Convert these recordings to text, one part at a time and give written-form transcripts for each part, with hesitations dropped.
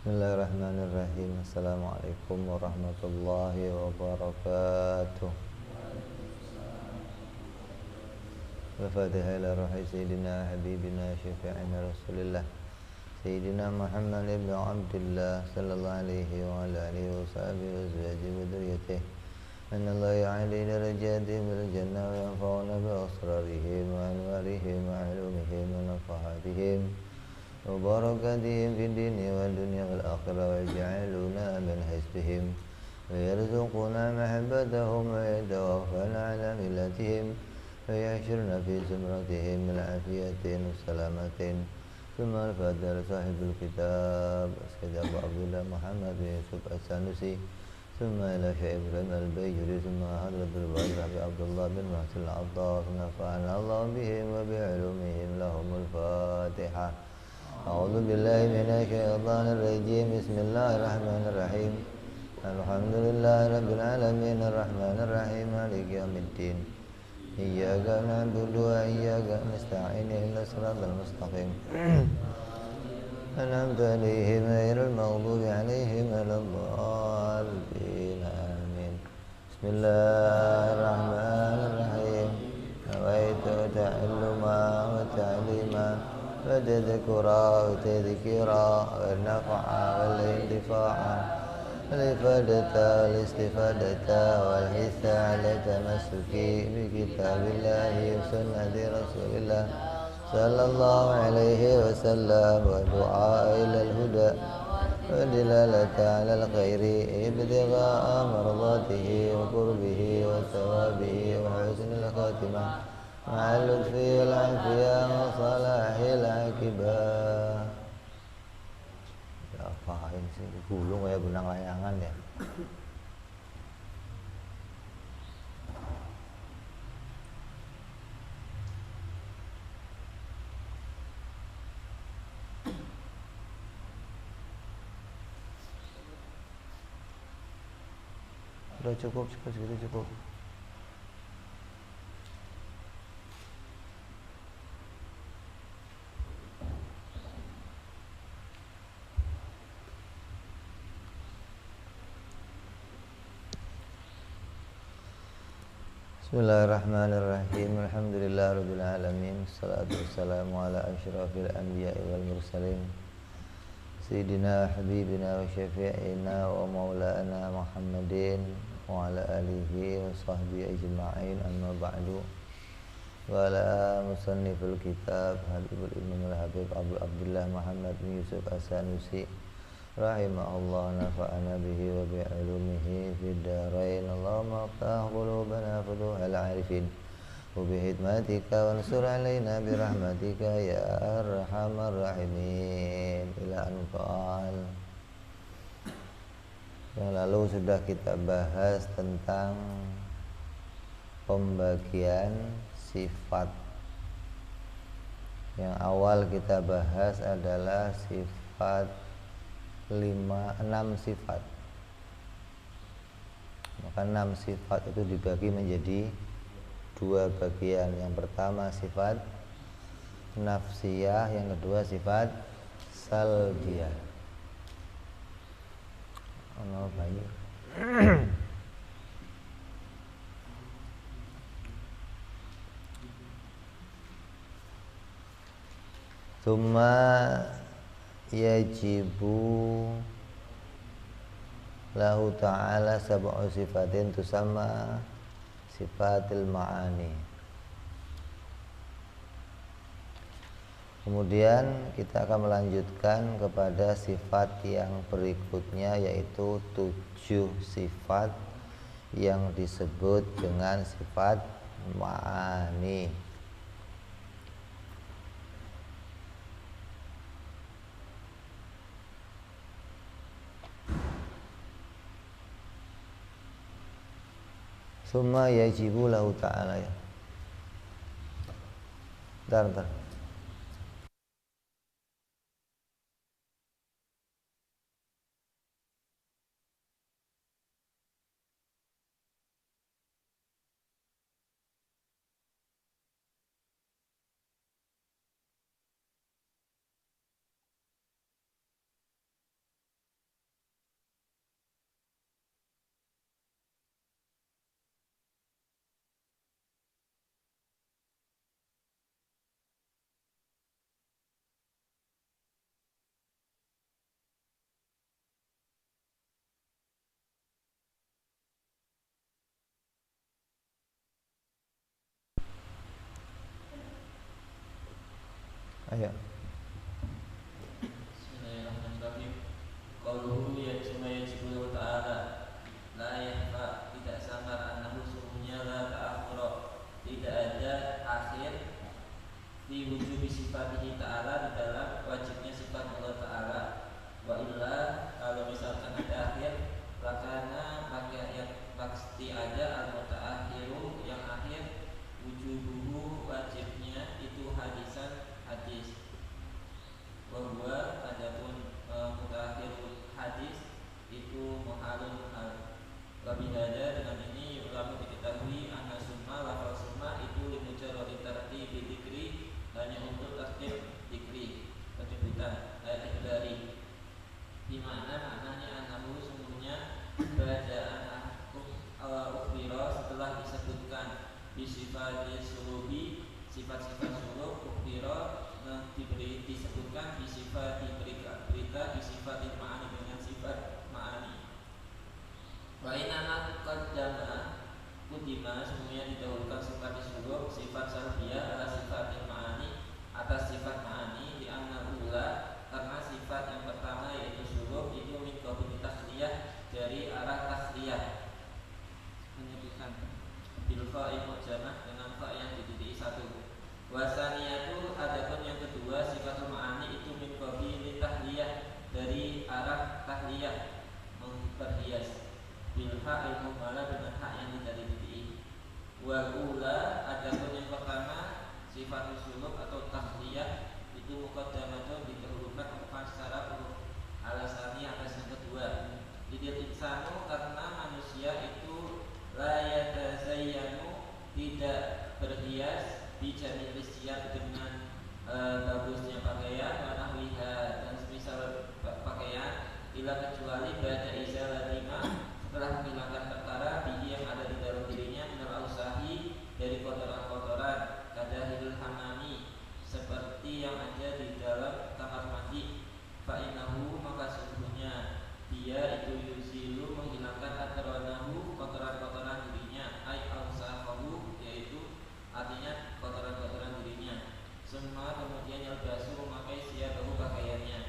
Bismillahirrahmanirrahim. Assalamualaikum warahmatullahi wabarakatuh. Al-Fatihah ila ruhi Sayyidina Habibina Syafi'ina Rasulillah Sayyidina Muhammad ibn Abdullah Sallallahu alaihi wa ala alihi wa sahbihi wa azwajihi wa dhurriyyatihi Inna Allah ya'ali darajatihim bil jannah wa yanfa'una bi asrarihim wa anwarihim wa ilumihim wa nafahatihim wa barakatihim fid dini wal dunya wal akhirah wa yaj'aluna min hizbihim wa yarzuquna mahabbatahum wa yatawaffana ala millatihim wa yahsyurna fi zumratihim bil afiyatin wa salamatin thumma al-fadhil sahibul kitab Sayyid Abu Abdullah Muhammad bin Yusuf As-Sanusi thumma ila Syekh Ibrahim al-Bayjuri thumma hadratul Wazir Abi Abdullah bin Mahsul al-Attas nafa'ana Allah bihim wa bi'ilumihim lahumul Fatihah. A'udzu billahi minasy syaithanir rajim. Bismillahirrahmanirrahim. Alhamdulillahi rabbil alamin arrahmanir rahim maliki yaumiddin. Iyyaka na'budu wa iyyaka nasta'in ihdinas siratal mustaqim. An'amta 'alaihim ghairil maghdubi 'alaihim waladdallin. Amin. Bismillahirrahmanirrahim. Nawaitu ta'alluma wa ta'lima wa tadhkura wa tadhkira wa nafa'a wal intifa'a الإفادة والاستفادة والحث على التمسك بكتاب الله وسنة رسول الله صلى الله عليه وسلم والدعاء إلى الهدى والدلالة على الخير ابتغاء مرضاته وقربه وثوابه وحسن الخاتمة مع اللطف والعافية وصلاح العاقبة. Apain sih digulung kayak benang layangan ya. Udah cukup segitu cukup. Bismillahirrahmanirrahim. Alhamdulillahirabbil alamin. Wassalatu wassalamu ala asyrafil anbiya'i wal mursalin. Sayyidina habibina wa syafi'ina wa maulana Muhammadin wa ala alihi wa sahbihi ajma'in. Amma ba'du. Wa ala musannifil kitab Habibul Imam al-Habib Abu Abdullah Muhammad bin Yusuf As-Sanusi rahimahullah nafa'ana bihi wa bi'ulumihi fid darain. Allahumma aftah qulubana futuhal arifin wa bihidmatika wansur alaina birahmatika ya arhamar rahimin. Ila anqal. Yang lalu sudah kita bahas tentang pembagian sifat. Yang awal kita bahas adalah sifat 6 sifat. Maka 6 sifat itu dibagi menjadi 2 bagian. Yang pertama sifat nafsiyah, yang kedua sifat salbiyah. Ono bayi. Tsumma yajibu lahu ta'ala sab'u sifatin tusamma sifatil ma'ani. Kemudian kita akan melanjutkan kepada sifat yang berikutnya, yaitu 7 sifat yang disebut dengan sifat ma'ani. Summa yajibu lahu ta'ala ya. Bentar. Ayo. Bismillahirrahmanirrahim. Qauluhu ya yajibu ta'ala la yahfa, tidak samar annahu sungguhnya la ta'akhura, tidak ada akhir di wujubi sifatihi ta'ala, di dalam wajibnya sifat Allah ta'ala. Wa illa, kalau misalkan ada akhir, lakana maka yang pasti ada al-muta'akhiru, yang akhir, wujubuhu wajibnya itu hadisan hadis. Wa huwa adapun mutaakhirul hadis itu muhalun muhal. Wa bihada, dengan ini ulama diketahui anna summa lafal summa itu limujarrad tartibi dzikri, hanya untuk tertib dzikri, penyebutan dari di mana maknanya anahu sungguhnya bacaan ukhbira, setelah disebutkan bisifati sulubi, sifat-sifat sulub, ukhbira disebutkan bisifat berita bisifat ma'ani, dengan sifat ma'ani. Wa inana qaddama kudima, semuanya didahulukan sifat sulub, sifat salbiyah ala sifat ma'ani, atas sifat ma'ani, di anna ula, karena sifat yang pertama yaitu sulub itu min qabli takhliyah, dari arah takhliyah, menyebutkan bil fa'il mujamah, dengan fa yang dititik satu. Wasaniyatu, adapun yang kedua sifatul ma'ani itu min qabli tahliyah, dari arah tahliyah, memperhias, bil ha'il muhmalah, dengan hak yang tidak dititik. Wa ula, adapun yang pertama sifatul sulub atau tahliyah itu muqaddamatun, didahulukan bukan secara huruf, alasani atas yang kedua. Lidil insanu, karena manusia itu la yatazayyanu, tidak berhias, bijamil istiad, dengan bagusnya pakaian, wa nahwiha, dan semisal pakaian, bila kecuali ba'da izalatima, setelah menghilangkan perkara bihi yang ada di dalam dirinya, minal ausahi, dari kotoran-kotoran, kadahil hamami, seperti yang ada di dalam kamar mandi. Fa'inahu, maka sesungguhnya dia itu yuzilu, menghilangkan atronahu, kotoran-kotoran dirinya, ay ausahahu, yaitu artinya kotoran-kotoran dirinya. Semua kemudian yalbasu, memakai siyabahu, pakaiannya.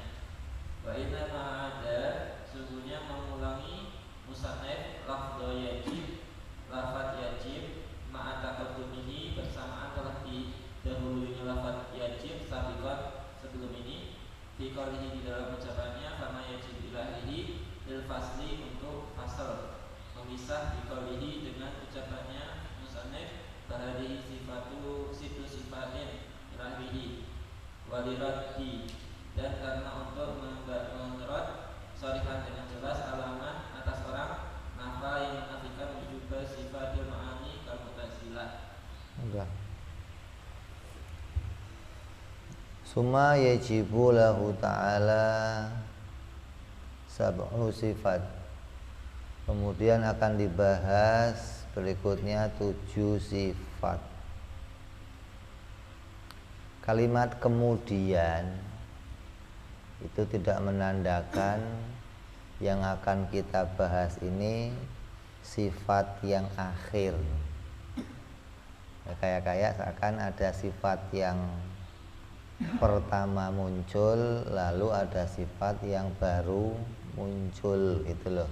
Wa inna ma'ada, sesungguhnya mengulangi musannaf lafdho yajib, lafad yajib, ma'ataqaddumihi, bersamaan telah didahulunya lafad yajib sabiqan, sebelum ini, fi qoulihi, di dalam ucapannya, fama yajib ilahihi lil fasli, untuk fasal, memisah, fi qoulihi, dengan ucapannya musannaf, bahadihi sifatu situ sifatin ilahihi waliraddi, dan karena untuk mengerot sorihan dengan jelas alaman atas orang nafa yang menafikan wujud sifatul ma'ani kal mutazilah. Enggak. Summa yajibu lahu ta'ala sab'u sifat. Kemudian akan dibahas berikutnya 7 sifat. Kalimat kemudian itu tidak menandakan yang akan kita bahas ini sifat yang akhir. Kayak seakan ada sifat yang pertama muncul, lalu ada sifat yang baru muncul, itu loh.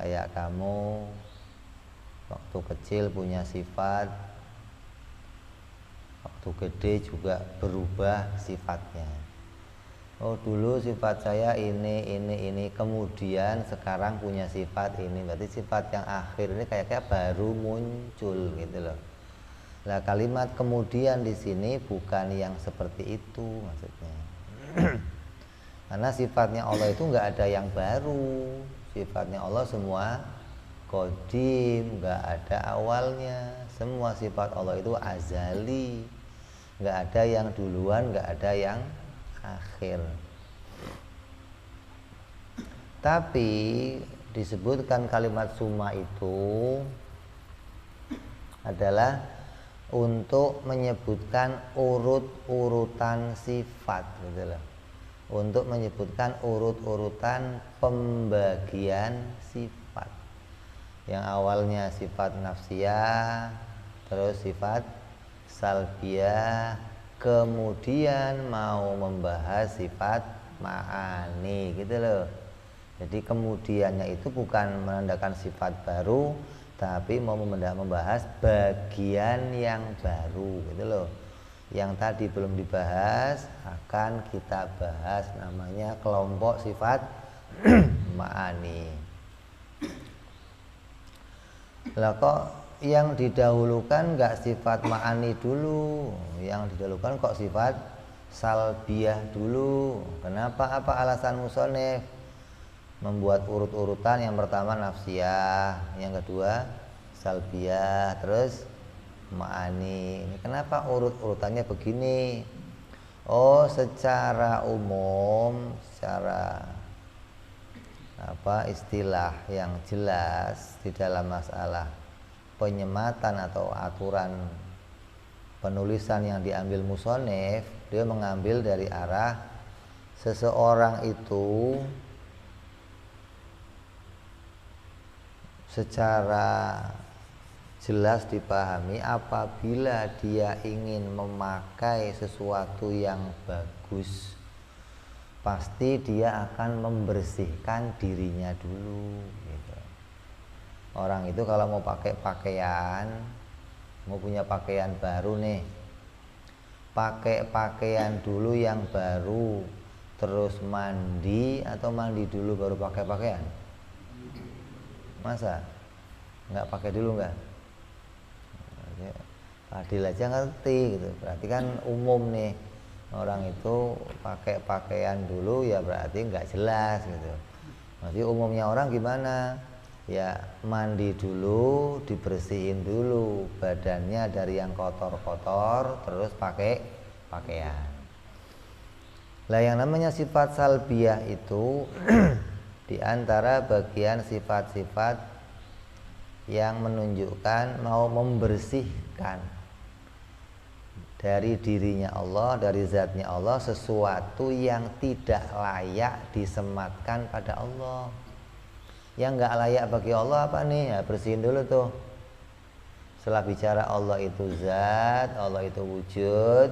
Kayak kamu waktu kecil punya sifat, waktu gede juga berubah sifatnya. Oh dulu sifat saya ini, kemudian sekarang punya sifat ini. Berarti sifat yang akhir ini kayak baru muncul gitu loh. Nah kalimat kemudian di sini bukan yang seperti itu maksudnya. Karena sifatnya Allah itu nggak ada yang baru. Sifatnya Allah semua qadim, nggak ada awalnya. Semua sifat Allah itu azali, nggak ada yang duluan, nggak ada yang akhir. Tapi disebutkan kalimat summa itu adalah untuk menyebutkan urut-urutan sifat gitu loh. Untuk menyebutkan urut-urutan pembagian sifat. Yang awalnya sifat nafsiyah, terus sifat salbiyah, kemudian mau membahas sifat ma'ani gitu loh. Jadi kemudiannya itu bukan menandakan sifat baru, tapi mau membahas bagian yang baru gitu loh. Yang tadi belum dibahas akan kita bahas, namanya kelompok sifat ma'ani. Lah kok yang didahulukan enggak sifat ma'ani dulu, yang didahulukan kok sifat salbiyah dulu? Kenapa? Apa alasan musonef membuat urut-urutan? Yang pertama nafsiyah, yang kedua salbiyah, terus ma'ani. Kenapa urut-urutannya begini? Oh, secara umum, secara istilah yang jelas di dalam masalah penyematan atau aturan penulisan yang diambil musonef, dia mengambil dari arah seseorang itu secara jelas dipahami apabila dia ingin memakai sesuatu yang bagus, pasti dia akan membersihkan dirinya dulu gitu. Orang itu kalau mau pakai pakaian, mau punya pakaian baru nih, pakai pakaian dulu yang baru, terus mandi atau mandi dulu baru pakai pakaian? Masa? Nggak pakai dulu nggak? Adil aja ngerti gitu. Berarti kan umum nih, orang itu pakai pakaian dulu ya berarti nggak jelas gitu. Berarti umumnya orang gimana? Ya mandi dulu, dibersihin dulu badannya dari yang kotor-kotor, terus pakai pakaian. Lah yang namanya sifat salbiyah itu di antara bagian sifat-sifat yang menunjukkan mau membersihkan dari dirinya Allah, dari zatnya Allah, sesuatu yang tidak layak disematkan pada Allah. Yang nggak layak bagi Allah apa nih? Ya bersihin dulu tuh. Setelah bicara Allah itu zat, Allah itu wujud,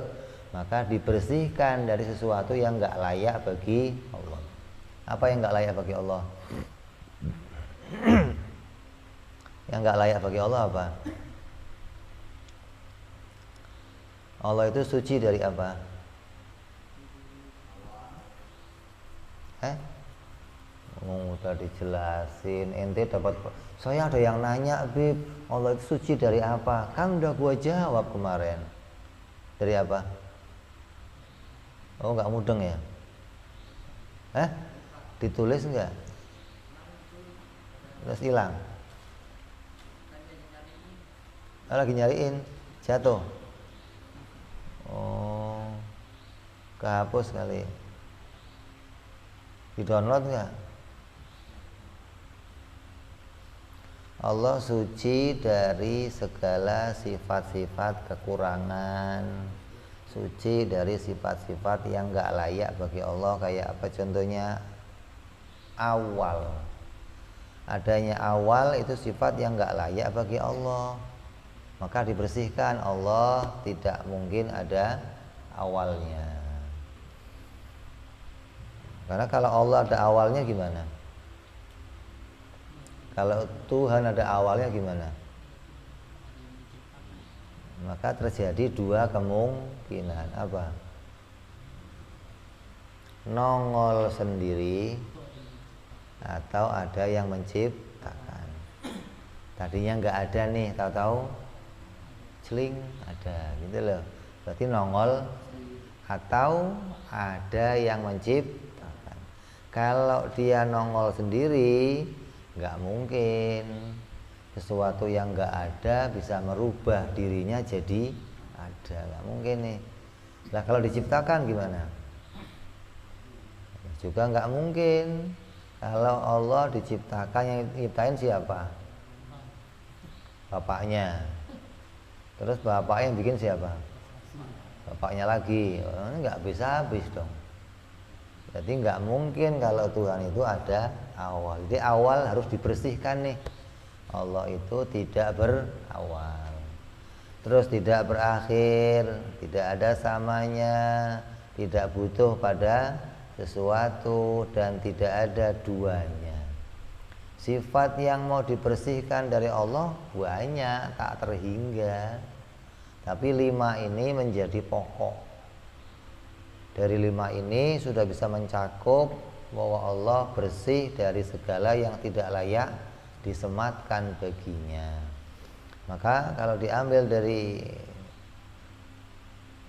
maka dibersihkan dari sesuatu yang nggak layak bagi Allah. Apa yang nggak layak bagi Allah? Yang nggak layak bagi Allah apa? Allah itu suci dari apa? Udah dijelasin, ente dapat. Saya ada yang nanya, Bib, Allah itu suci dari apa? Kan udah gua jawab kemarin. Dari apa? Oh, nggak mudeng ya? Ditulis nggak? Terus hilang. Lagi nyariin, jatuh. Oh, kehapus kali. Di download nggak? Allah suci dari segala sifat-sifat kekurangan, suci dari sifat-sifat yang nggak layak bagi Allah. Kayak apa contohnya? Awal. Adanya awal itu sifat yang nggak layak bagi Allah, maka dibersihkan. Allah tidak mungkin ada awalnya, karena kalau Allah ada awalnya gimana? Kalau Tuhan ada awalnya gimana? Maka terjadi dua kemungkinan. Apa? Nongol sendiri atau ada yang menciptakan. Tadinya nggak ada nih, tahu-tahu celing ada gitu loh. Berarti nongol atau ada yang menciptakan. Kalau dia nongol sendiri, nggak mungkin sesuatu yang nggak ada bisa merubah dirinya jadi ada, nggak mungkin nih. Lah kalau diciptakan gimana? Juga nggak mungkin. Kalau Allah diciptakan, yang nyiptain siapa? Bapaknya. Terus bapak yang bikin siapa? Bapaknya lagi. Nggak bisa habis dong. Jadi nggak mungkin kalau Tuhan itu ada awal. Jadi awal harus dibersihkan nih. Allah itu tidak berawal. terus tidak berakhir, tidak ada samanya, tidak butuh pada sesuatu, dan tidak ada duanya. Sifat yang mau dibersihkan dari Allah banyak, tak terhingga. Tapi 5 ini menjadi pokok. Dari 5 ini sudah bisa mencakup bahwa Allah bersih dari segala yang tidak layak disematkan baginya. Maka kalau diambil dari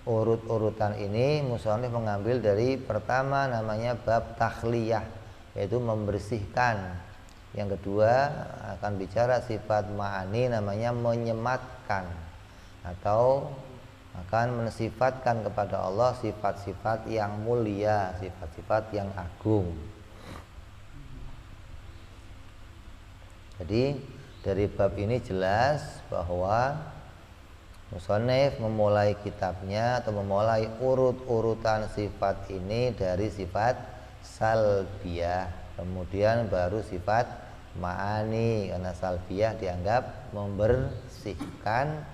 urut-urutan ini, musannif mengambil dari pertama namanya bab takhliyah, yaitu membersihkan. Yang kedua akan bicara sifat ma'ani, namanya menyematkan atau akan mensifatkan kepada Allah sifat-sifat yang mulia, sifat-sifat yang agung. Jadi dari bab ini jelas bahwa musannif memulai kitabnya atau memulai urut-urutan sifat ini dari sifat salbiyah, kemudian baru sifat ma'ani, karena salbiyah dianggap membersihkan,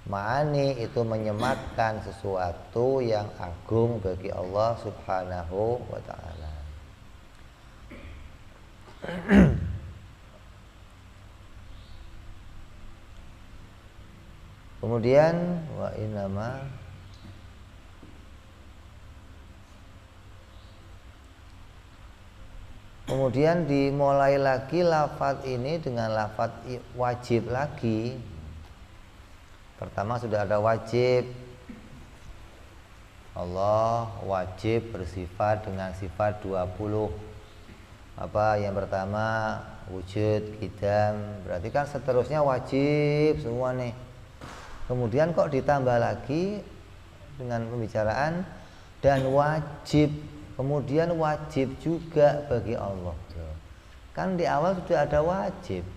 ma'ani itu menyematkan sesuatu yang agung bagi Allah Subhanahu wa ta'ala. Kemudian wa innama kemudian dimulai lagi lafadz ini dengan lafadz wajib lagi. Pertama sudah ada wajib, Allah wajib bersifat dengan sifat 20. Apa yang pertama? Wujud, qidam. Berarti kan seterusnya wajib semua nih. Kemudian kok ditambah lagi dengan pembicaraan dan wajib, kemudian wajib juga bagi Allah. Kan di awal sudah ada wajib,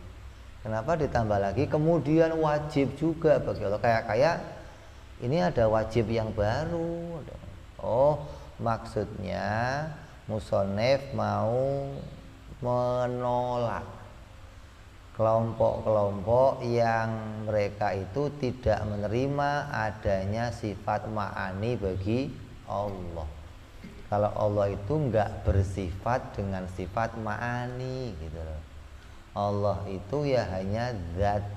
kenapa ditambah lagi kemudian wajib juga bagi Allah? Kayak ini ada wajib yang baru. Oh, maksudnya musannif mau menolak kelompok-kelompok yang mereka itu tidak menerima adanya sifat ma'ani bagi Allah. Kalau Allah itu enggak bersifat dengan sifat ma'ani gitu loh. Allah itu ya hanya zat,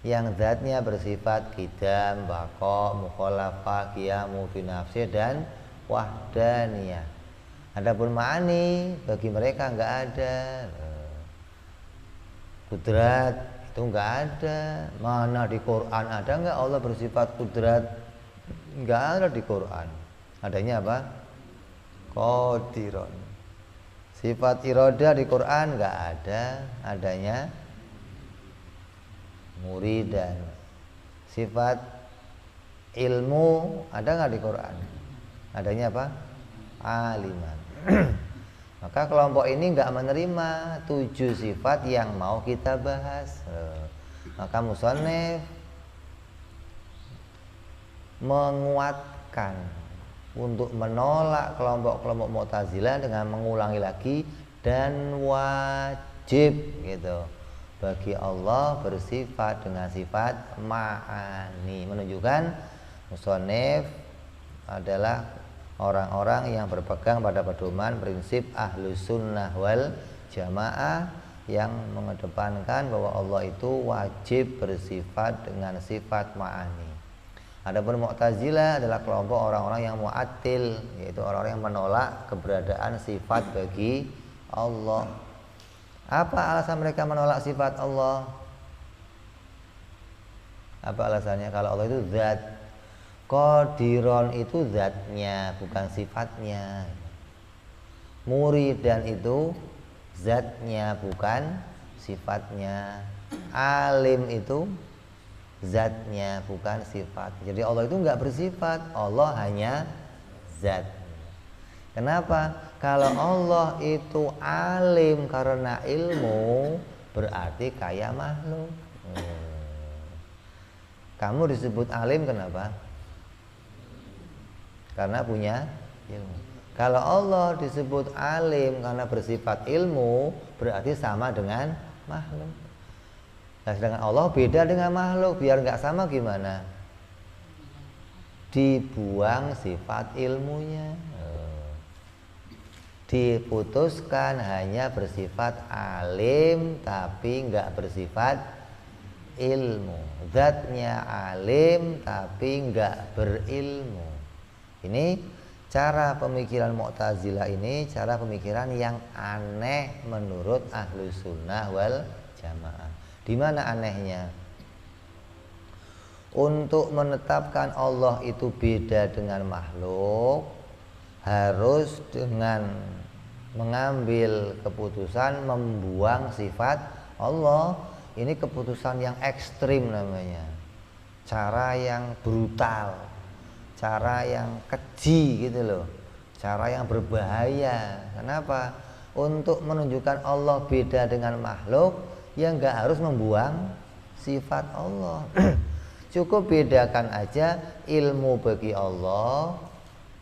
yang zatnya bersifat qidam, baqa, mukhalafah, qiyamu fi nafsi dan wahdaniyah. Adapun ma'ani bagi mereka enggak ada. Kudrat itu enggak ada. Mana di Quran ada enggak Allah bersifat kudrat? Enggak ada di Quran. Adanya apa? Qadiron. Sifat iroda di Quran enggak ada. Adanya muridan. Sifat ilmu ada enggak di Quran? Adanya apa? Aliman. Maka kelompok ini enggak menerima 7 sifat yang mau kita bahas. Maka musannif menguatkan untuk menolak kelompok-kelompok Mu'tazilah dengan mengulangi lagi dan wajib gitu bagi Allah bersifat dengan sifat ma'ani, menunjukkan musannif adalah orang-orang yang berpegang pada pedoman prinsip Ahlus Sunnah wal Jamaah yang mengedepankan bahwa Allah itu wajib bersifat dengan sifat ma'ani. Adapun Mu'tazilah adalah kelompok orang-orang yang mu'attil, yaitu orang-orang yang menolak keberadaan sifat bagi Allah. Apa alasan mereka menolak sifat Allah? Apa alasannya? Kalau Allah itu zat, Qadiron itu zatnya, bukan sifatnya. Muridan itu zatnya, bukan sifatnya. Alim itu zatnya, bukan sifat. Jadi Allah itu enggak bersifat, Allah hanya zat. Kenapa? Kalau Allah itu alim karena ilmu, berarti kayak makhluk. Kamu disebut alim kenapa? Karena punya ilmu. Kalau Allah disebut alim karena bersifat ilmu, berarti sama dengan makhluk. Nah, sedangkan Allah beda dengan makhluk. Biar nggak sama gimana? dibuang sifat ilmunya, diputuskan hanya bersifat alim tapi enggak bersifat ilmu. Zatnya alim tapi enggak berilmu. Ini cara pemikiran Mu'tazilah, ini cara pemikiran yang aneh menurut Ahlus Sunnah wal Jamaah. Di mana anehnya? Untuk menetapkan Allah itu beda dengan makhluk, harus dengan mengambil keputusan membuang sifat Allah. Ini keputusan yang ekstrim namanya, cara yang brutal, cara yang keji gitu loh, cara yang berbahaya. Kenapa? Untuk menunjukkan Allah beda dengan makhluk, ya nggak harus membuang sifat Allah. Cukup bedakan aja ilmu bagi Allah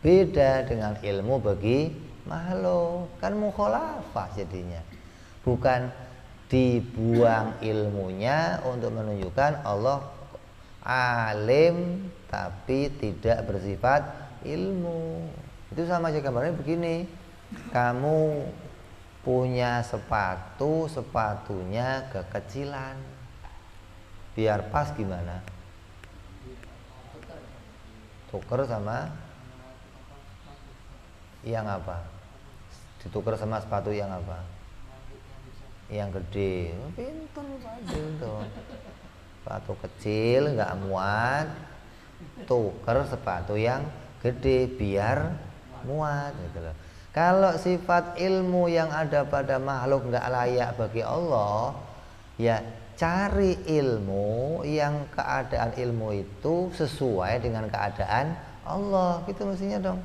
beda dengan ilmu bagi makhluk, kan mukhalafah jadinya. Bukan dibuang ilmunya untuk menunjukkan Allah alim tapi tidak bersifat ilmu. Itu sama aja gambarnya begini. Kamu punya sepatu, sepatunya kekecilan, biar pas gimana? Tuker sama yang apa? Ditukar sama sepatu yang apa? Yang gede. Pinter Fadil tuh. Sepatu kecil nggak muat, tuker sepatu yang gede biar muat gitu loh. Kalau sifat ilmu yang ada pada makhluk nggak layak bagi Allah, ya cari ilmu yang keadaan ilmu itu sesuai dengan keadaan Allah, gitu mestinya dong.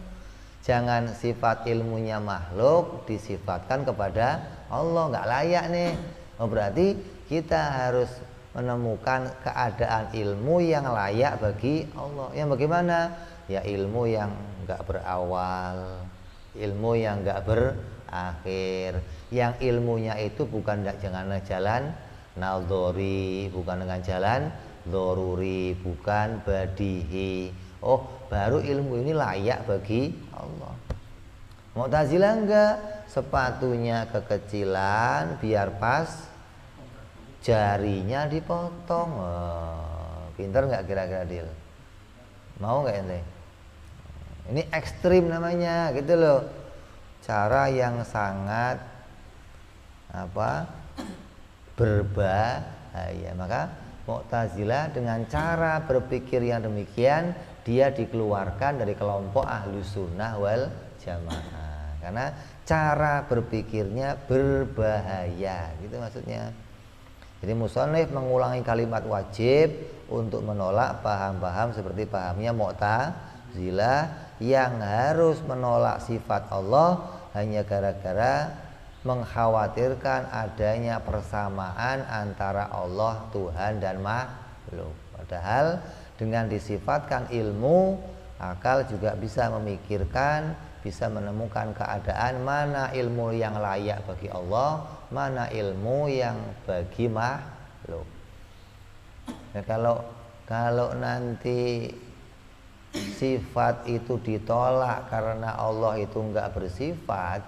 Jangan sifat ilmunya makhluk disifatkan kepada Allah, nggak layak nih. Oh, berarti kita harus menemukan keadaan ilmu yang layak bagi Allah. Yang bagaimana? Ya ilmu yang nggak berawal, ilmu yang nggak berakhir, yang ilmunya itu bukan jangan jalan naldori, bukan dengan jalan doruri, bukan badihi. Oh, baru ilmu ini layak bagi Allah. Mu'tazilah enggak, sepatunya kekecilan biar pas jarinya dipotong. Pinter nggak kira-kira Dil? Mau nggak ente? Ini ekstrim namanya, gitu loh. Cara yang sangat berbahaya. Maka Mu'tazilah dengan cara berpikir yang demikian, dia dikeluarkan dari kelompok Ahlus Sunnah wal Jamaah, karena cara berpikirnya berbahaya, gitu maksudnya. Jadi musannif mengulangi kalimat wajib untuk menolak paham-paham seperti pahamnya Mu'tazilah yang harus menolak sifat Allah hanya gara-gara mengkhawatirkan adanya persamaan antara Allah, Tuhan dan makhluk. Padahal dengan disifatkan ilmu, akal juga bisa memikirkan, bisa menemukan keadaan mana ilmu yang layak bagi Allah, mana ilmu yang bagi makhluk. Nah, kalau nanti sifat itu ditolak karena Allah itu enggak bersifat,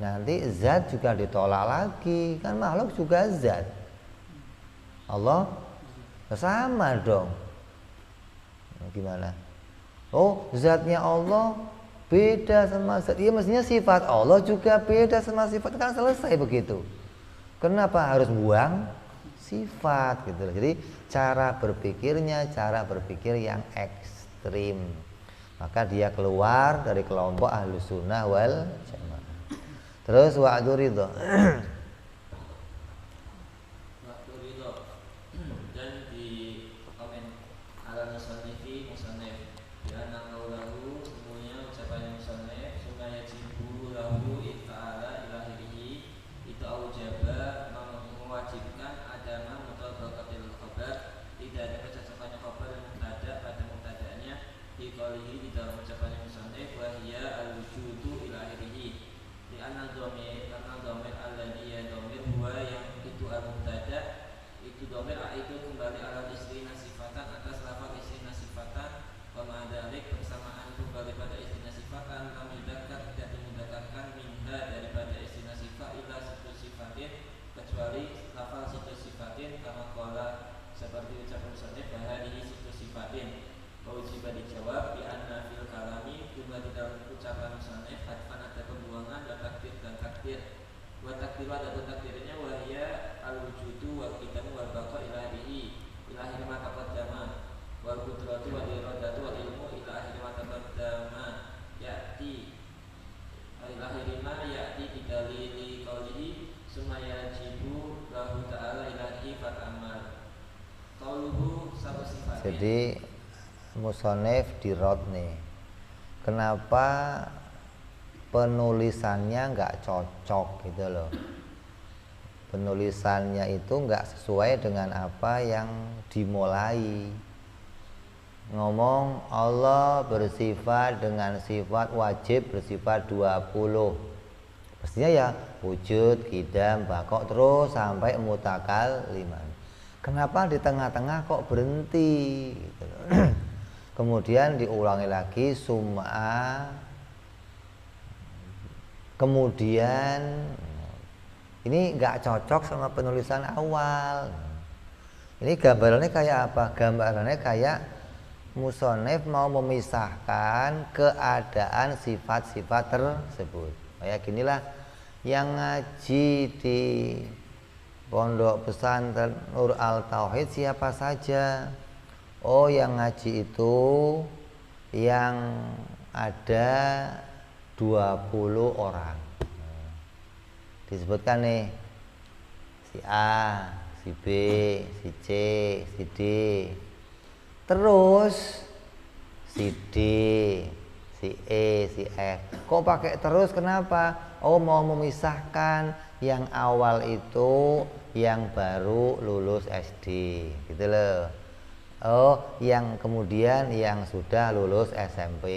nanti zat juga ditolak lagi, kan makhluk juga zat, Allah sama dong. Gimana? Oh, zatnya Allah beda sama zat, iya mestinya sifat Allah juga beda sama sifat, kan selesai begitu. Kenapa harus buang sifat gitu loh. Jadi cara berpikirnya cara berpikir yang ekstrim, maka dia keluar dari kelompok Ahlus Sunnah wal Jamaah. Terus wa'du ridho. Dan di komen ala musannifi musannif ya naqaulahu, semuanya ucapan musannif sunaya jibu lahu ta'ala ilahirihi itu aujaba mewajibkan adama mutabaqatil khabar, tidak ada kecocokannya khabar dan mubtada pada mubtada'nya di qalihi, di dalam ucapan musannif wa hiya al-wujudu ilahirihi. Karena dhamir alladhi Wa takdiru ada takdirnya wahya al-wujudu wal qidam wal baqa ilahi ila akhir ma taqaddama wal qudratu wal iradatu wal ilmu ila akhir ma taqaddama ya'ti ila akhir ma ya'ti bidalili qawlihi summa yajibu lahu ta'ala ilahi fat amal qauluhu satu sifatnya. Jadi musonef dirot nih. Kenapa penulisannya nggak cocok gitu loh? Penulisannya itu nggak sesuai dengan apa yang dimulai. Ngomong Allah bersifat dengan sifat wajib bersifat 20. Pastinya ya wujud, qidam, baqa terus sampai mutakalliman. Kenapa di tengah-tengah kok berhenti gitu loh. Kemudian diulangi lagi sum'a, kemudian ini nggak cocok sama penulisan awal. Ini gambarannya kayak apa? Gambarannya kayak musonef mau memisahkan keadaan sifat-sifat tersebut. Kayak ginilah, yang ngaji di Pondok Pesantren Nur Al Tauhid siapa saja? Oh, yang ngaji itu yang ada 20 orang. Disebutkan nih si A, si B, si C, si D. Terus si D, si E, si F. Kok pakai terus kenapa? Oh, mau memisahkan yang awal itu yang baru lulus SD gitu loh. Oh, yang kemudian yang sudah lulus SMP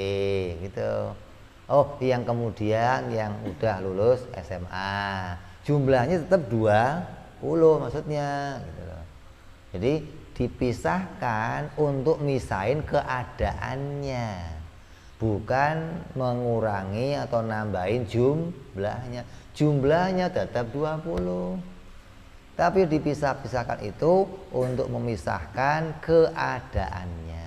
gitu. Oh, yang kemudian yang udah lulus SMA. Jumlahnya tetap 20 maksudnya gitu loh. Jadi dipisahkan untuk misahin keadaannya, bukan mengurangi atau nambahin jumlahnya. Jumlahnya tetap 20. Tapi dipisah-pisahkan itu untuk memisahkan keadaannya.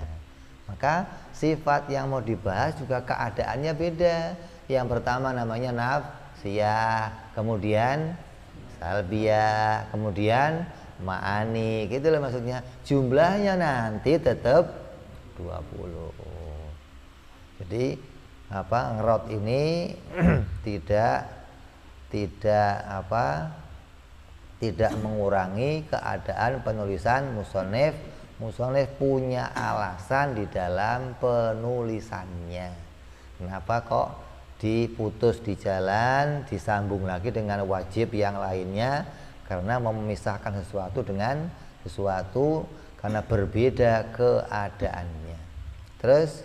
Maka sifat yang mau dibahas juga keadaannya beda. Yang pertama namanya nafsiyah, kemudian salbiyah, kemudian ma'ani. Gitu loh maksudnya. Jumlahnya nanti tetap 20. Jadi ngerot ini tidak mengurangi keadaan penulisan musonef. Musonef punya alasan di dalam penulisannya. Kenapa kok diputus di jalan, disambung lagi dengan wajib yang lainnya? Karena memisahkan sesuatu dengan sesuatu karena berbeda keadaannya. Terus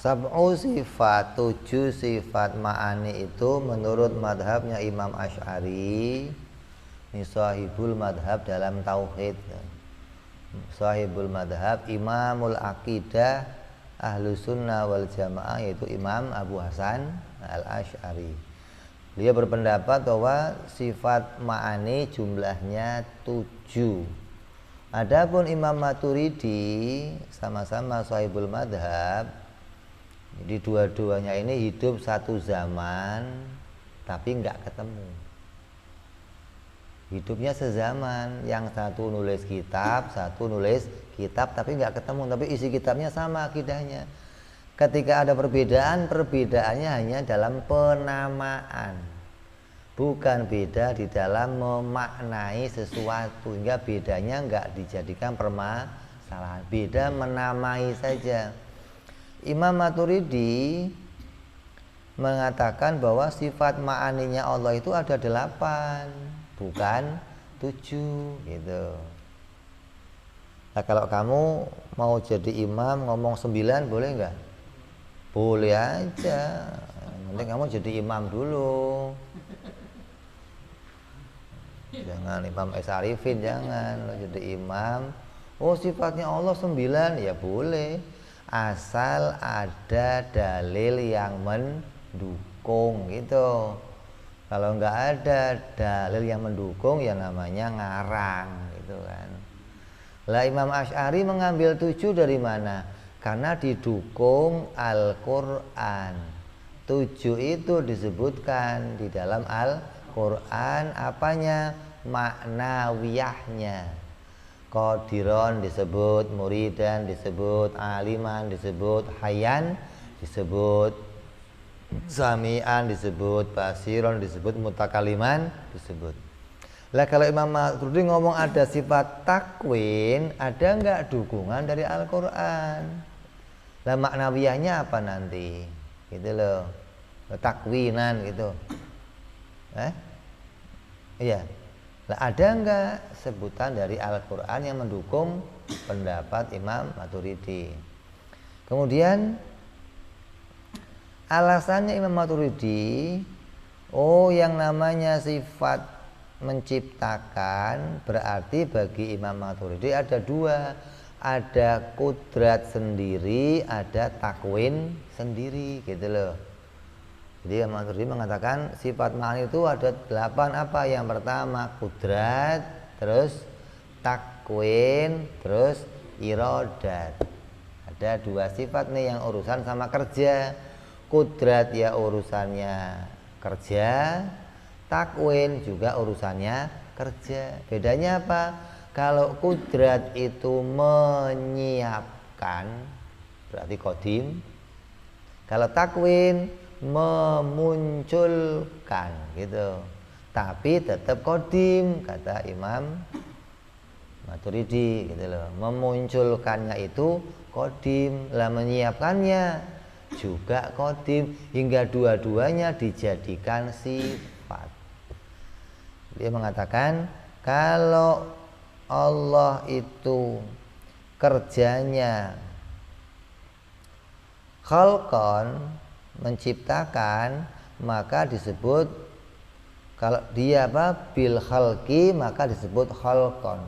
Sab'u sifat, 7 sifat ma'ani itu menurut madhabnya Imam Asy'ari, ini sahibul madhab dalam tauhid, sahibul madhab, imamul aqidah ahlu sunnah wal jamaah, yaitu Imam Abu Hasan al Asy'ari. Dia berpendapat bahwa sifat ma'ani jumlahnya 7. Adapun Imam Maturidi sama-sama sahibul madhab, jadi dua-duanya ini hidup satu zaman tapi nggak ketemu. Hidupnya sezaman, yang satu nulis kitab, satu nulis kitab tapi nggak ketemu, tapi isi kitabnya sama akidahnya. Ketika ada perbedaan, perbedaannya hanya dalam penamaan, bukan beda di dalam memaknai sesuatu, hingga bedanya nggak dijadikan permasalahan, beda menamai saja. Imam Maturidi mengatakan bahwa sifat ma'aninya Allah itu ada 8, bukan 7 gitu. Nah, kalau kamu mau jadi imam ngomong 9 boleh nggak? Boleh aja. Nanti kamu jadi imam dulu. Jangan Imam S. Arifin, jangan lo jadi imam. Oh sifatnya Allah 9, ya boleh, asal ada dalil yang mendukung gitu. Kalau nggak ada dalil yang mendukung ya namanya ngarang gitu kan. Lah Imam Asy'ari mengambil 7 dari mana? Karena didukung Al-Quran. 7 itu disebutkan di dalam Al-Quran, apanya? Maknawiyahnya. Qadiron disebut, muridan disebut, aliman disebut, hayyan disebut, sami'an disebut, basiron disebut, mutakaliman disebut. Lah kalau Imam Maturidi ngomong ada sifat takwin, ada enggak dukungan dari Al-Quran? Lah maknawiyahnya apa nanti? Gitu loh. Takwinan gitu. Iya. Lah ada enggak sebutan dari Al-Quran yang mendukung pendapat Imam Maturidi? Kemudian alasannya Imam Maturidi, yang namanya sifat menciptakan berarti bagi Imam Maturidi ada 2, ada kudrat sendiri, ada takwin sendiri gitu loh. Jadi Imam Maturidi mengatakan sifat ma'ani itu ada 8 apa? Yang pertama kudrat, terus takwin, terus irodat. Ada 2 sifat nih yang urusan sama kerja. Kudrat ya urusannya kerja, takwin juga urusannya kerja. Bedanya apa? Kalau kudrat itu menyiapkan berarti qadim. Kalau takwin memunculkan gitu, tapi tetap qadim kata Imam Maturidi gitu loh. Memunculkannya itu qadim, lah menyiapkannya juga qadim, hingga dua-duanya dijadikan sifat. Dia mengatakan kalau Allah itu kerjanya khalqan, menciptakan, maka disebut, kalau dia bil khalqi maka disebut khalqan.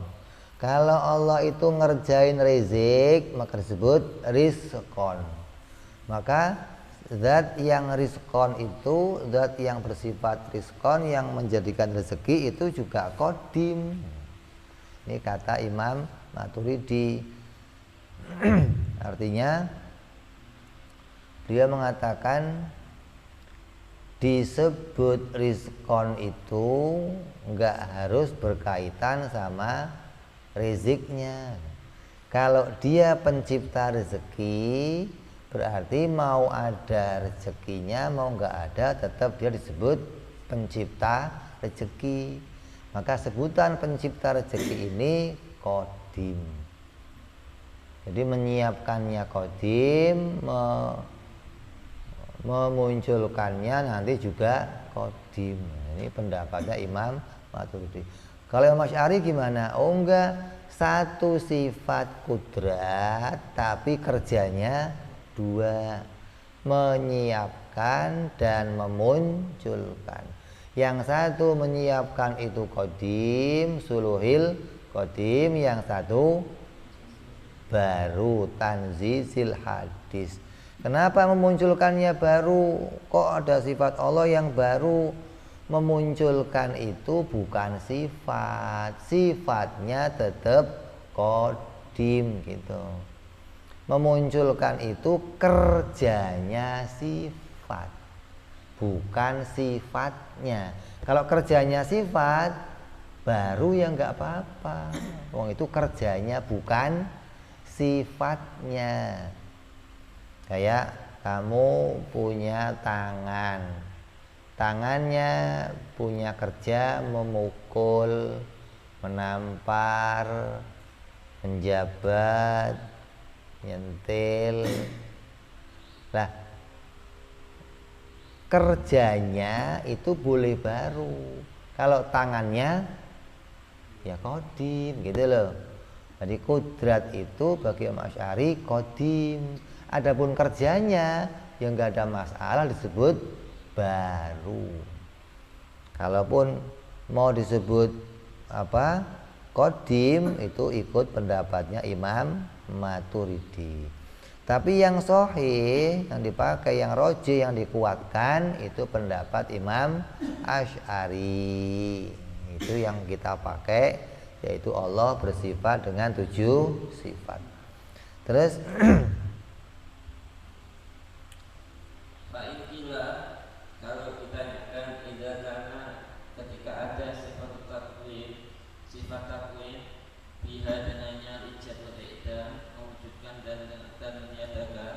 Kalau Allah itu ngerjain rezik maka disebut rizqon. Maka zat yang rizqon itu, zat yang bersifat rizqon, yang menjadikan rezeki itu juga qadim. Ini kata Imam Maturidi. Artinya dia mengatakan disebut rizqon itu enggak harus berkaitan sama rezeknya. Kalau dia pencipta rezeki, berarti mau ada rezekinya, mau enggak ada, tetap dia disebut pencipta rezeki. Maka sebutan pencipta rezeki ini qadim. Jadi menyiapkannya qadim, memunculkannya nanti juga qadim. Ini pendapatnya Imam Maturidi. Kalau Imam Asy'ari gimana? Oh enggak, satu sifat kudrat tapi kerjanya 2. menyiapkan dan memunculkan. Yang satu menyiapkan itu qadim, suluhil qadim, yang satu baru, tanzizil hadis. Kenapa memunculkannya baru? Kok ada sifat Allah yang baru? Memunculkan itu bukan sifat, sifatnya tetap qadim gitu. Memunculkan itu kerjanya sifat, bukan sifatnya. Kalau kerjanya sifat, baru ya nggak apa-apa. Wong itu kerjanya bukan sifatnya. Kayak kamu punya tangan, tangannya punya kerja memukul, menampar, menjabat, nyentil. Lah, kerjanya itu boleh baru. Kalau tangannya ya qadim gitu loh. Jadi kudrat itu bagi Imam Asy'ari qadim. Adapun kerjanya yang enggak ada masalah disebut baru. Kalaupun mau disebut apa? Qadim itu ikut pendapatnya Imam Maturidi. Tapi yang sahih, yang dipakai, yang rojih, yang dikuatkan itu pendapat Imam Asy'ari. Itu yang kita pakai, yaitu Allah bersifat dengan 7 sifat. Terus kalau ditanyakan ketika ada sifat takwin biha dengannya ijad wa i'dam, mewujudkan dan meniadakan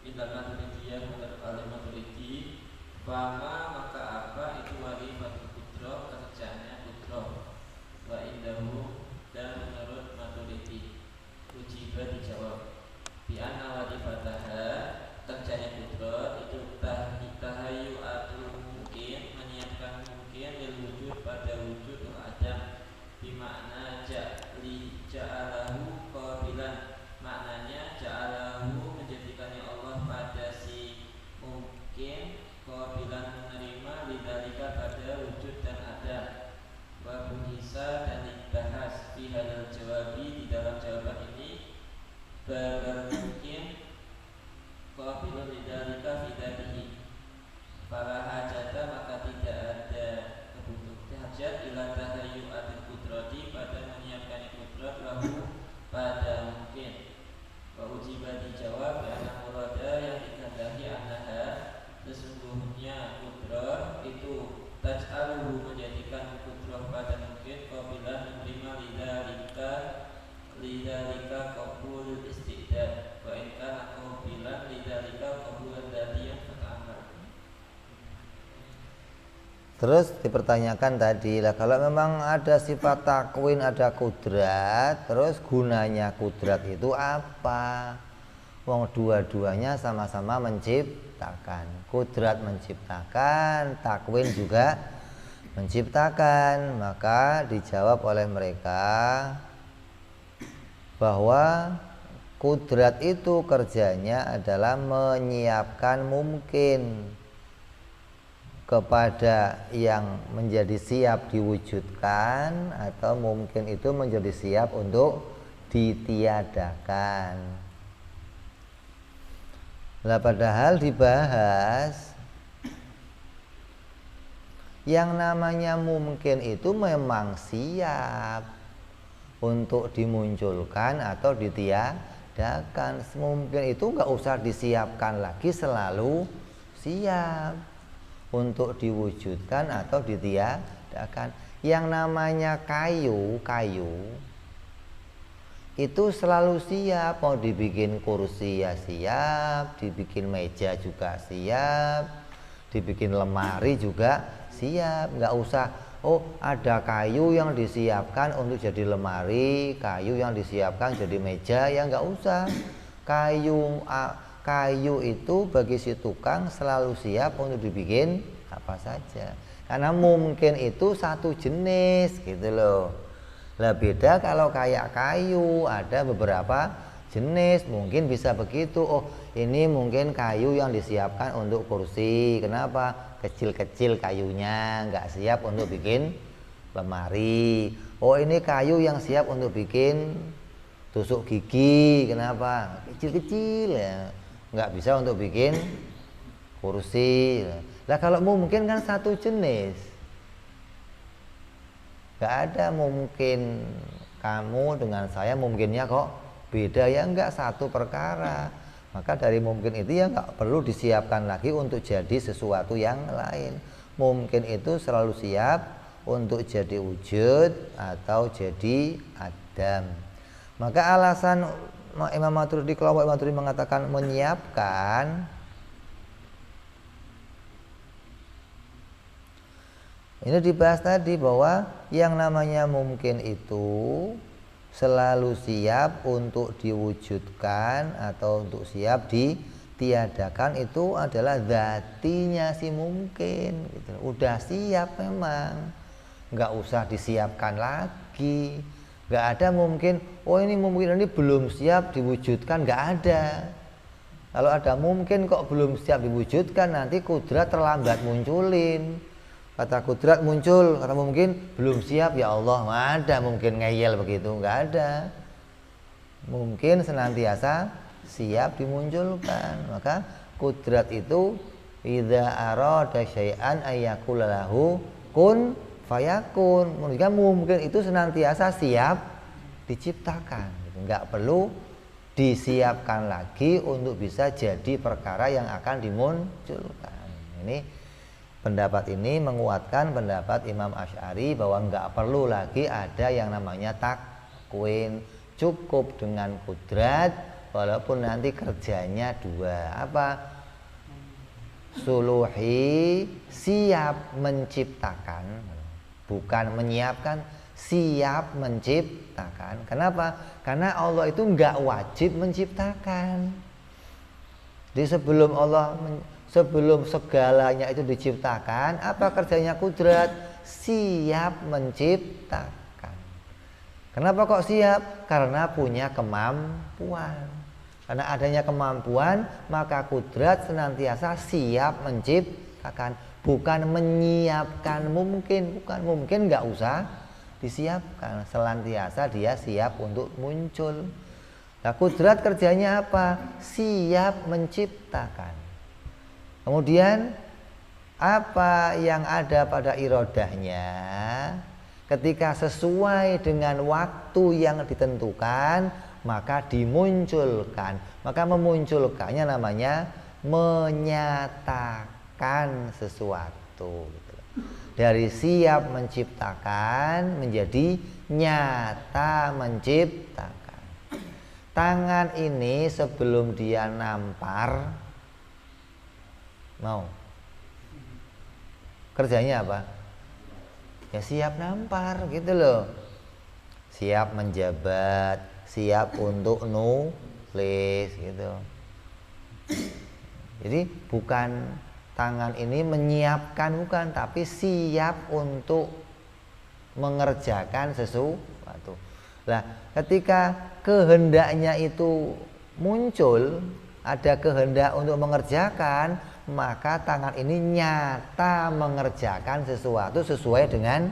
ila Maturidiyah oleh Maturidi, maka apa itu warifatul qudrah, kerjaannya qudrah wa indahu, dan menurut Maturidi ujiba dijawab bi anna warifataha, kerjanya qudrah itu tahayyu'atul mungkin, menyiapkan mungkin lil wujud pada wujud adam, bimakna ja'alahu qabilan, maknanya ja'alahu menjadikannya Allah pada si mungkin, qabilan menerima, lidzalika pada wujud dan adam, wa buhisa dan dibahas fi hadal jawabi, di dalam jawaban ini, bagal mungkin qabilun lidzalika fi dzatihi, fala hajata maka tidak ada kebutuhan hajat ila tahayyu'atil qudrati, pada menyiapkan qudrat lahu pada mungkin. Wa ujiba dijawab karena murada yang dikehendaki annaha, sesungguhnya qudrat itu taj'aluhu menjadikan qudrat pada mungkin qabilan menerima lidzalika qabul istidad, wa in kana qabilan lidzalika qabul dzatiyan fata'amal. Terus dipertanyakan tadi lah, kalau memang ada sifat takwin, ada kudrat, terus gunanya kudrat itu apa? Wong dua-duanya sama-sama menciptakan. Kudrat menciptakan, takwin juga menciptakan. Maka dijawab oleh mereka bahwa kudrat itu kerjanya adalah menyiapkan mungkin kepada yang menjadi siap diwujudkan, atau mungkin itu menjadi siap untuk ditiadakan. Nah, padahal dibahas yang namanya mungkin itu memang siap untuk dimunculkan atau ditiadakan. Mungkin itu nggak usah disiapkan lagi, selalu siap untuk diwujudkan atau ditiadakan. Yang namanya kayu itu selalu siap, mau dibikin kursi ya siap, dibikin meja juga siap, dibikin lemari juga siap. Nggak usah ada kayu yang disiapkan untuk jadi lemari, kayu yang disiapkan jadi meja, ya nggak usah. Kayu itu bagi si tukang selalu siap untuk dibikin apa saja, karena mungkin itu satu jenis gitu loh. Lah beda kalau kayak kayu ada beberapa jenis, mungkin bisa begitu. Oh, ini mungkin kayu yang disiapkan untuk kursi. Kenapa? Kecil-kecil kayunya, nggak siap untuk bikin lemari. Oh, ini kayu yang siap untuk bikin tusuk gigi. Kenapa? Kecil-kecil ya, nggak bisa untuk bikin kursi. Lah kalau mungkin kan satu jenis, nggak ada mungkin kamu dengan saya mungkinnya kok beda, ya enggak, satu perkara. Maka dari mungkin itu ya enggak perlu disiapkan lagi untuk jadi sesuatu yang lain. Mungkin itu selalu siap untuk jadi wujud atau jadi adam. Maka alasan Imam Maturidi, kelompok Imam Maturidi mengatakan menyiapkan, ini dibahas tadi bahwa yang namanya mungkin itu selalu siap untuk diwujudkan atau untuk siap ditiadakan, itu adalah zatinya si mungkin gitu. Udah siap memang, nggak usah disiapkan lagi. Nggak ada mungkin, oh ini mungkin ini belum siap diwujudkan, nggak ada. Kalau ada mungkin kok belum siap diwujudkan, nanti kudrat terlambat munculin. Kata kudrat muncul, kata mungkin belum siap, ya Allah, nggak ada mungkin ngeyel begitu, nggak ada. Mungkin senantiasa siap dimunculkan. Maka kudrat itu idza arada syai'an ayyakula lahu kun fayakun. Mungkin itu senantiasa siap diciptakan, nggak perlu disiapkan lagi untuk bisa jadi perkara yang akan dimunculkan. Ini pendapat ini menguatkan pendapat Imam Asy'ari bahwa nggak perlu lagi ada yang namanya takwin, cukup dengan kudrat, walaupun nanti kerjanya dua. Apa? Suluhi, siap menciptakan, bukan menyiapkan, siap menciptakan. Kenapa? Karena Allah itu nggak wajib menciptakan. Jadi sebelum segalanya itu diciptakan, apa kerjanya kudrat? Siap menciptakan. Kenapa kok siap? Karena punya kemampuan. Karena adanya kemampuan, maka kudrat senantiasa siap menciptakan, bukan menyiapkan mungkin. Bukan mungkin, nggak usah disiapkan, senantiasa dia siap untuk muncul. Nah, kudrat kerjanya apa? Siap menciptakan. Kemudian apa yang ada pada irodahnya, ketika sesuai dengan waktu yang ditentukan, maka dimunculkan. Maka memunculkannya namanya menyatakan sesuatu. Dari siap menciptakan menjadi nyata menciptakan. Tangan ini sebelum dia nampar, mau kerjanya apa? Ya siap nampar gitu loh. Siap menjabat, siap untuk nulis gitu. Jadi bukan tangan ini menyiapkan, bukan, tapi siap untuk mengerjakan sesuatu. Nah, ketika kehendaknya itu muncul, ada kehendak untuk mengerjakan, maka tangan ini nyata mengerjakan sesuatu sesuai dengan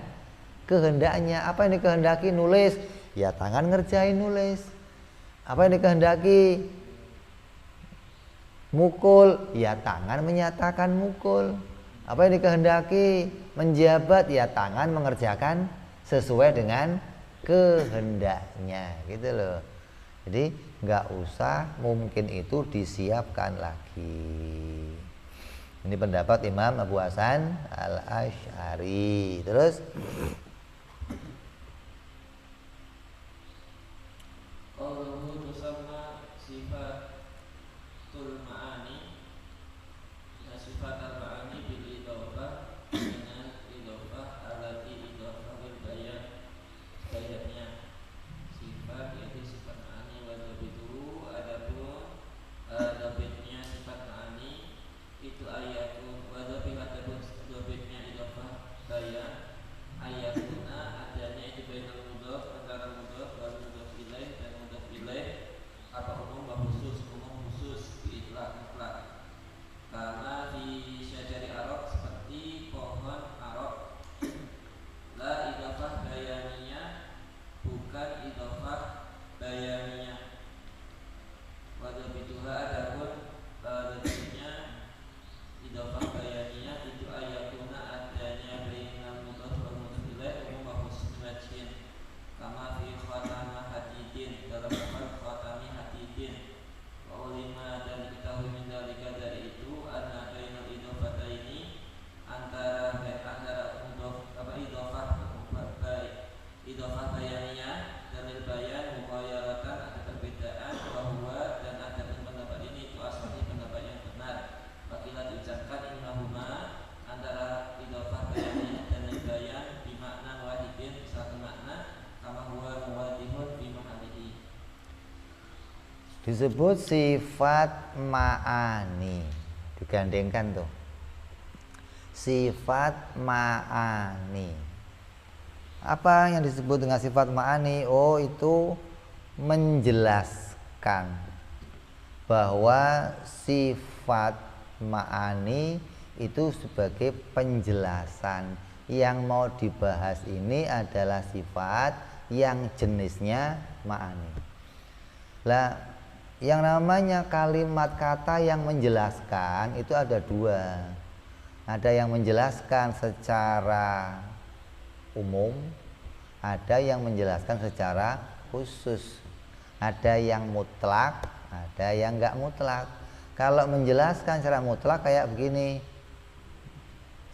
kehendaknya. Apa yang dikehendaki? Nulis, ya tangan ngerjain nulis. Apa yang dikehendaki? Mukul, ya tangan menyatakan mukul. Apa yang dikehendaki? Menjabat, ya tangan mengerjakan sesuai dengan kehendaknya, gitu loh. Jadi nggak usah mungkin itu disiapkan lagi. Ini pendapat Imam Abu Hasan Al-Asy'ari. Terus qauluhu tusamma sifatul ma'ani, sifat al-ma'ani bil idhofah dengan idhofah allati idhofah bil bayan. Bayanya sifat yaitu sifat ma'ani wa dhabitu, adapun dhabitnya sifat ma'ani itu ayatun wa dhabit, adapun dhabitnya idhofah bayan ayat bayaniyah. Wadul bituha adapun detiknya idofah bayaniyah itu ayatuna adanya bainal mudhaf wal mudhaf ilaih umum wa husnul wajhin kama fi khatamah hadidin dalam khatami hadidin wa ulima dan diketahui min dalika dari itu anna bainal idofataini antara mudhaf idofah bayaniyah dan bayan mughayaratan ada perbedaan bahwa dan ada pendapat ini itu asli pendapat yang benar. Apabila diucapkan innahuma antara idofah bayaniyah dan bayan bimakna wahidin satu makna kama huwa muwadihun bi mahalihi. Disebut sifat ma'ani, digandengkan tuh. Sifat ma'ani. Apa yang disebut dengan sifat ma'ani? Oh, itu menjelaskan bahwa sifat ma'ani itu sebagai penjelasan. Yang mau dibahas ini adalah sifat yang jenisnya ma'ani. Lah, yang namanya kalimat kata yang menjelaskan itu ada dua. Ada yang menjelaskan secara umum, ada yang menjelaskan secara khusus, ada yang mutlak, ada yang enggak mutlak. Kalau menjelaskan secara mutlak kayak begini,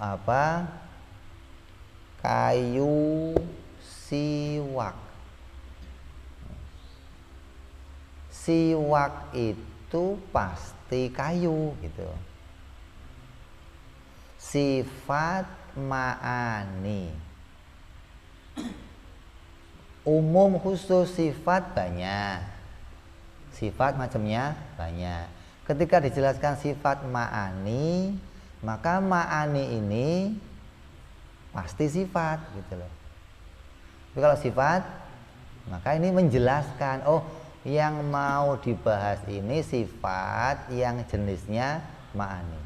apa, kayu siwak. Siwak itu pasti kayu gitu. Sifat ma'ani. Umum khusus sifat banyak. Sifat macamnya banyak. Ketika dijelaskan sifat ma'ani, maka ma'ani ini pasti sifat gitu loh. Tapi kalau sifat, maka ini menjelaskan, oh, yang mau dibahas ini sifat yang jenisnya ma'ani.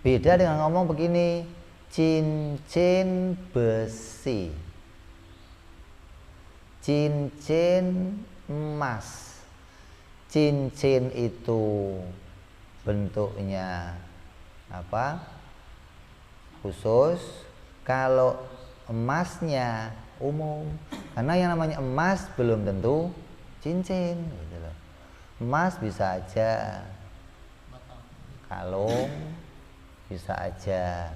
Beda dengan ngomong begini, cincin besi, cincin emas. Cincin itu bentuknya apa? Khusus. Kalau emasnya umum. Karena yang namanya emas belum tentu cincin gitu loh. Emas bisa aja kalung, bisa aja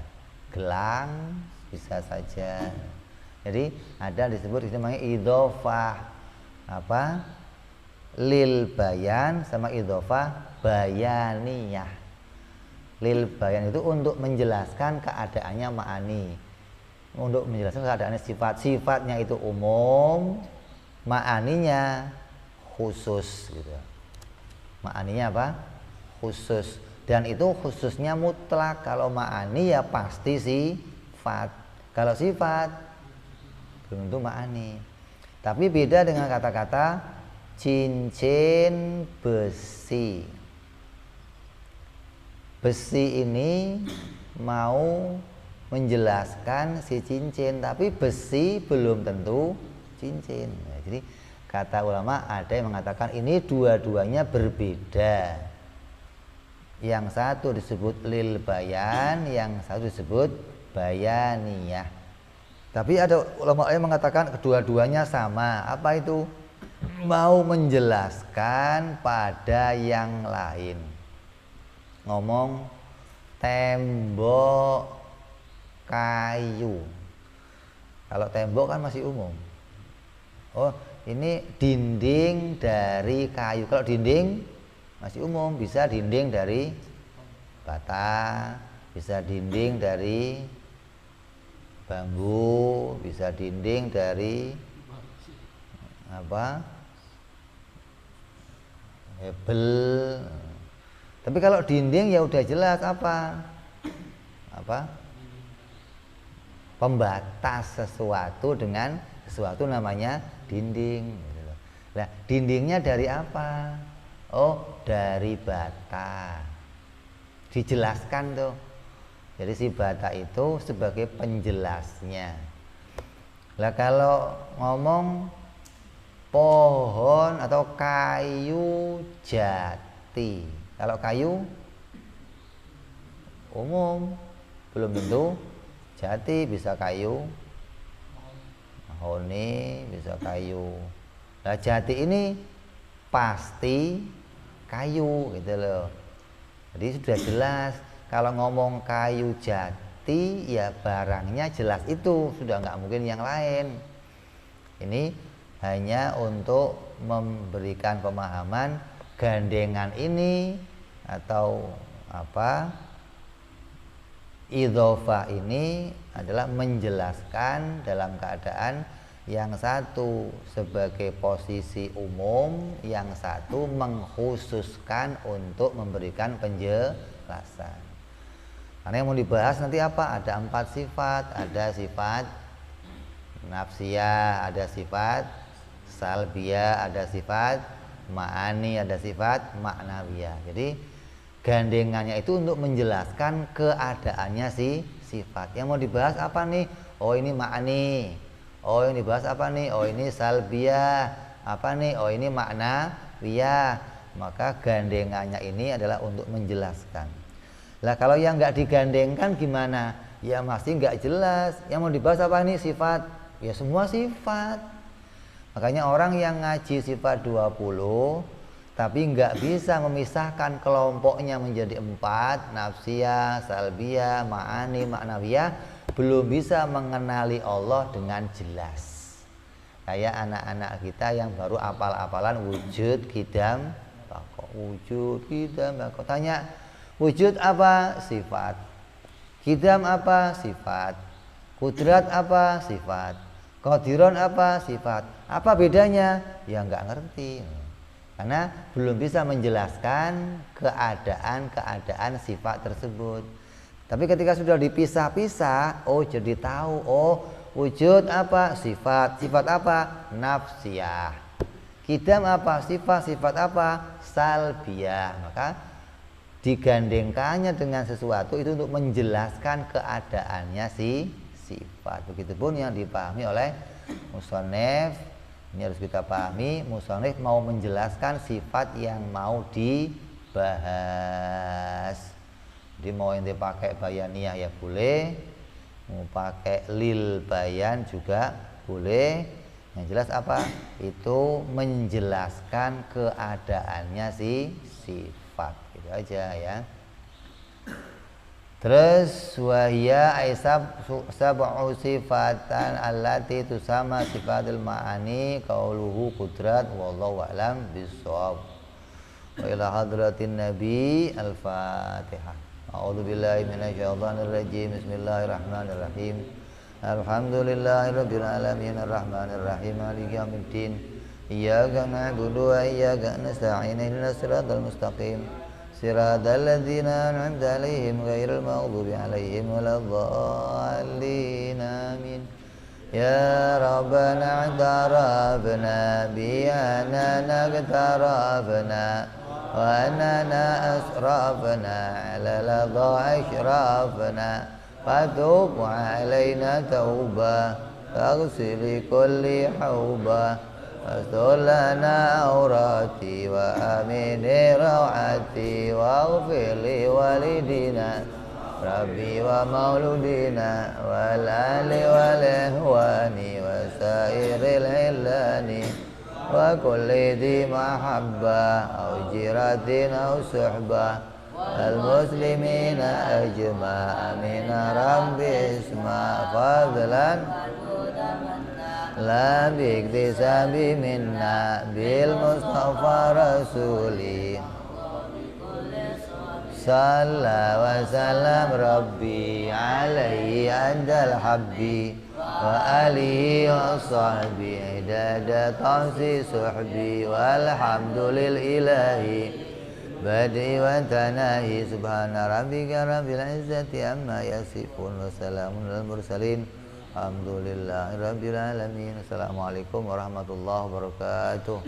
gelang, bisa saja. Jadi ada disebut namanya idhofah apa? Lil bayan sama idhofah bayaniyah. Lil bayan itu untuk menjelaskan keadaannya ma'ani. Untuk menjelaskan keadaannya sifat. Sifatnya itu umum, ma'aninya khusus gitu. Ma'aninya apa? Khusus. Dan itu khususnya mutlak. Kalau ma'ani ya pasti sifat. Kalau sifat belum tentu ma'ani. Tapi beda dengan kata-kata cincin besi. Besi ini mau menjelaskan si cincin, tapi besi belum tentu cincin. Nah, jadi kata ulama ada yang mengatakan ini dua-duanya berbeda. Yang satu disebut lil bayan, yang satu disebut bayaniyah. Tapi ada ulama yang mengatakan kedua-duanya sama. Apa itu? Mau menjelaskan pada yang lain. Ngomong tembok kayu. Kalau tembok kan masih umum. Oh, ini dinding dari kayu. Kalau dinding masih umum, bisa dinding dari bata, bisa dinding dari bambu, bisa dinding dari apa? Hebel. Tapi kalau dinding ya udah jelas apa? Apa? Pembatas sesuatu dengan sesuatu namanya dinding. Nah, dindingnya dari apa? Oh, dari bata. Dijelaskan tuh. Jadi si bata itu sebagai penjelasnya. Lah kalau ngomong pohon atau kayu jati. Kalau kayu umum, belum tentu jati, bisa kayu mahoni, bisa kayu. Nah, jati ini pasti kayu gitu loh. Jadi sudah jelas kalau ngomong kayu jati ya barangnya jelas itu, sudah nggak mungkin yang lain. Ini hanya untuk memberikan pemahaman gandengan ini atau apa, idhofah ini adalah menjelaskan dalam keadaan yang satu sebagai posisi umum, yang satu mengkhususkan untuk memberikan penjelasan. Karena yang mau dibahas nanti apa? Ada 4 sifat. Ada sifat nafsiyah, ada sifat salbiyah, ada sifat ma'ani, ada sifat ma'nawiyah. Jadi gandengannya itu untuk menjelaskan keadaannya si sifat. Yang mau dibahas apa nih? Oh ini ma'ani. Oh yang dibahas apa nih? Oh ini salbiyah. Apa nih? Oh ini ma'nawiyah. Maka gandengannya ini adalah untuk menjelaskan. Lah kalau yang nggak digandengkan gimana? Ya masih nggak jelas. Yang mau dibahas apa nih? Sifat. Ya semua sifat. Makanya orang yang ngaji sifat 20 tapi nggak bisa memisahkan kelompoknya menjadi 4, nafsiyah, salbiyah, ma'ani, ma'nawiyah, belum bisa mengenali Allah dengan jelas. Kayak anak-anak kita yang baru apal-apalan wujud, qidam, baqa. Wujud, qidam, baqa. Tanya, wujud apa? Sifat. Qidam apa? Sifat. Kudrat apa? Sifat. Qadiron apa? Sifat. Apa bedanya? Ya nggak ngerti. Karena belum bisa menjelaskan keadaan-keadaan sifat tersebut. Tapi ketika sudah dipisah-pisah, oh jadi tahu, oh wujud apa? Sifat. Sifat apa? Nafsiyah. Qidam apa? Sifat. Sifat apa? Salbiyah. Maka digandengkannya dengan sesuatu itu untuk menjelaskan keadaannya si sifat. Begitupun yang dipahami oleh musannif. Ini harus kita pahami, musannif mau menjelaskan sifat yang mau dibahas. Jadi mau ente pakai bayaniyah ya boleh, mau pakai lil bayan juga boleh. Yang jelas apa? Itu menjelaskan keadaannya si sifat. Gitu aja ya. Terus wahya aisab sab'u sifatan allati tusama sifatul ma'ani qauluhu qudrat wallahu a'lam bissawab. Wa ila hadratin nabi al-fatihah. A'udzu billahi minasyaitonir rajim. Bismillahirrahmanirrahim. Alhamdulillahirabbil alamin arrahmanir rahim maliki yaumiddin. Iyyaka na'budu wa iyyaka nasta'in ihdinas siratal mustaqim. صراط الذين أنعمت عليهم غير المغضوب عليهم ولا الضالين آمين يا ربنا اعترفنا بأننا اقترفنا وأننا أسرفنا على لظى أشرافنا فتوب علينا توبة فاغسل كل حوبة واستر لنا عوراتي وآمن روعتي واغفر لوالدينا ربي ومولودنا والآل والإخوان وسائر العلان وكل ذي محبة أو جيرة أو صحبة المسلمين أجمع من ربي اسمع فضلا لا باكتساب منا بالمصطفى رسولي صلى وسلم ربي عليه عند الحبي وآله وصحبه عدد طمس صحبي والحمد لله بدء وتناهي سبحان ربك رب العزة عما يصفون وسلام على المرسلين Alhamdulillahirabbil alamin. Assalamualaikum warahmatullahi wabarakatuh.